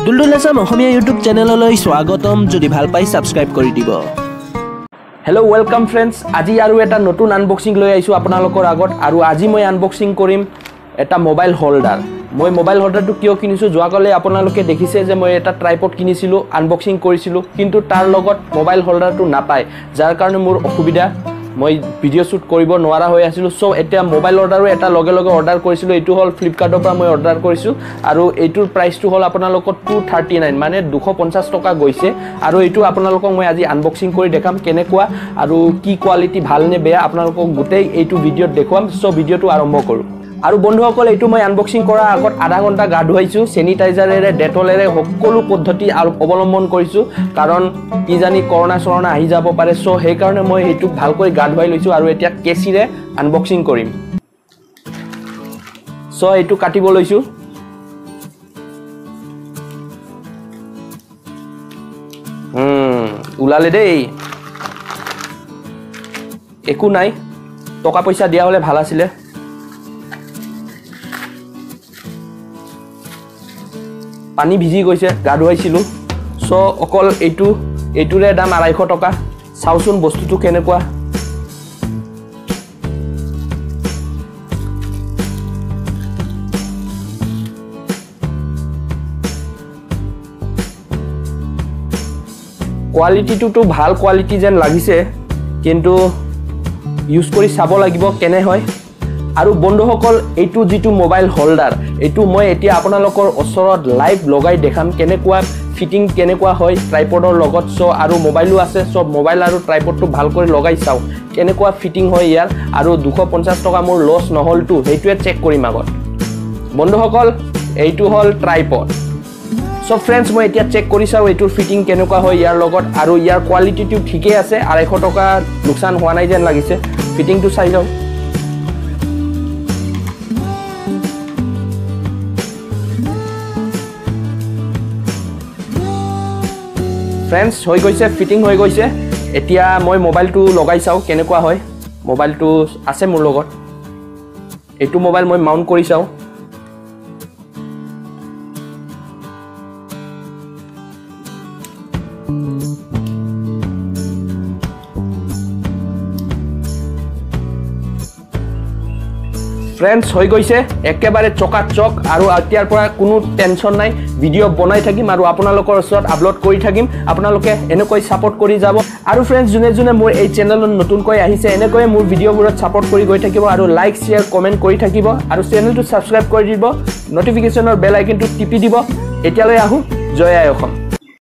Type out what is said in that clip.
দুলদুল আছাম অসমীয়া YouTube চেনেললৈ স্বাগতম যদি ভাল পাই সাবস্ক্ৰাইব কৰি দিব হেল্ল' ওয়েলকাম ফ্ৰেণ্ডছ আজি আৰু এটা নতুন আনবক্সিং লৈ আইছো আপোনালোকৰ আগত আৰু আজি মই আনবক্সিং কৰিম এটা মোবাইল হোল্ডাৰ মই মোবাইল হোল্ডাৰটো কিয় কিনিছো যোৱাকালে আপোনালোকে দেখিছে যে মই এটা ট্ৰাইপড কিনিছিলো আনবক্সিং কৰিছিলো কিন্তু তাৰ লগত মোবাইল হোল্ডাৰটো নাপায় যাৰ কাৰণে মোৰ অসুবিধা মই ভিডিও শুট কৰিব নোৱাৰা হৈ আছিল সো এটা মোবাইল অৰ্ডাৰো এটা লগে লগে অৰ্ডাৰ কৰিছিলো এটো হল ফ্লিপকাৰ্টৰ পৰা মই অৰ্ডাৰ কৰিছো আৰু এটোৰ প্ৰাইসটো হল আপোনালোকৰ 239 মানে 250 টকা গৈছে আৰু এটো আপোনালোকক মই আজি আনবক্সিং কৰি দেখাম কেনেকুৱা আৰু কি কোৱালিটি ভাল নে বেয়া আপোনালোকক গোটেই এটো ভিডিওত দেখুৱাম সো ভিডিওটো আৰম্ভ কৰো আৰু বন্ধুসকল এটো মই আনবক্সিং কৰা আগত আধা ঘণ্টা গা ধুৱাইছো স্যানিটাইজাৰেৰে ডেটলেৰে সকলো পদ্ধতি অৱলম্বন কৰিছো কাৰণ কি জানি কৰোনা সৰণা আহি যাব পাৰে সো সেই কাৰণে মই এটো ভালকৈ গা ধুৱাই লৈছো আৰু এতিয়া কেচিৰে আনবক্সিং কৰিম সো এটো কাটিব লৈছো উলালে দেই একো নাই টকা পইচা দিয়া হলে ভাল আছিল পানী ভিজি গৈছে গা ধুৱাইছিলো সো অকল এটোৰে দাম 250 টকা চাওচোন বস্তুটো কেনেকুৱা কোৱালিটিটো ভাল কোৱালিটি যেন লাগিছে কিন্তু ইউজ কৰি চাব লাগিব কেনে হয় আৰু বন্ধুসকল এটো যেটো মোবাইল হোল্ডাৰ এটো মই এতিয়া আপোনালোকৰ ওচৰত লাইভ লগাই দেখাম কেনেকুৱা ফিটিং কেনেকুৱা হয় ট্ৰাইপডৰ লগত সো আৰু মোবাইলও আছে সব মোবাইল আৰু ট্ৰাইপডটো ভাল কৰি লগাই চাও কেনেকুৱা ফিটিং হয় ইয়াৰ আৰু 250 টকা মোৰ লস নহলটো হেইটোৱে চেক কৰিম আগত বন্ধুসকল এইটো হল ট্ৰাইপড সো ফ্ৰেণ্ডছ মই এতিয়া চেক কৰি চাও এটোৰ ফিটিং কেনেকুৱা হয় ইয়াৰ লগত আৰু ইয়াৰ কোৱালিটিটো ঠিকে আছে 250 টকা লোকসান হোৱা নাই যেন লাগিছে ফিটিংটো চাই লও ফ্ৰেণ্ডছ হৈ গৈছে ফিটিং হৈ গৈছে এতিয়া মই মোবাইলটো লগাই চাও কেনেকুৱা হয় মোবাইলটো আছে মোৰ লগত এটো মোবাইল মই মাউন্ট কৰি চাও ফ্ৰেণ্ডছ হৈ গৈছে একেবাৰে চকাচক আৰু আতিয়াৰ পৰা কোনো টেনচন নাই ভিডিও বনাই থাকিম আৰু আপোনালোকৰ ওচৰত আপলোড কৰি থাকিম আপোনালোকে এনেকৈ সাপোৰ্ট কৰি যাব আৰু ফ্ৰেণ্ডছ জুনে মোৰ এই চেনেলত নতুনকৈ আহিছে এনেকৈ মোৰ ভিডিওবোৰত সাপোৰ্ট কৰি গৈ থাকিব আৰু লাইক শেয়াৰ কমেন্ট কৰি থাকিব আৰু চেনেলটো সাবস্ক্ৰাইব কৰি দিব নটিফিকেশনৰ বেল আইকনটো টিপি দিব এতিয়ালৈ আহো জয় আই অসম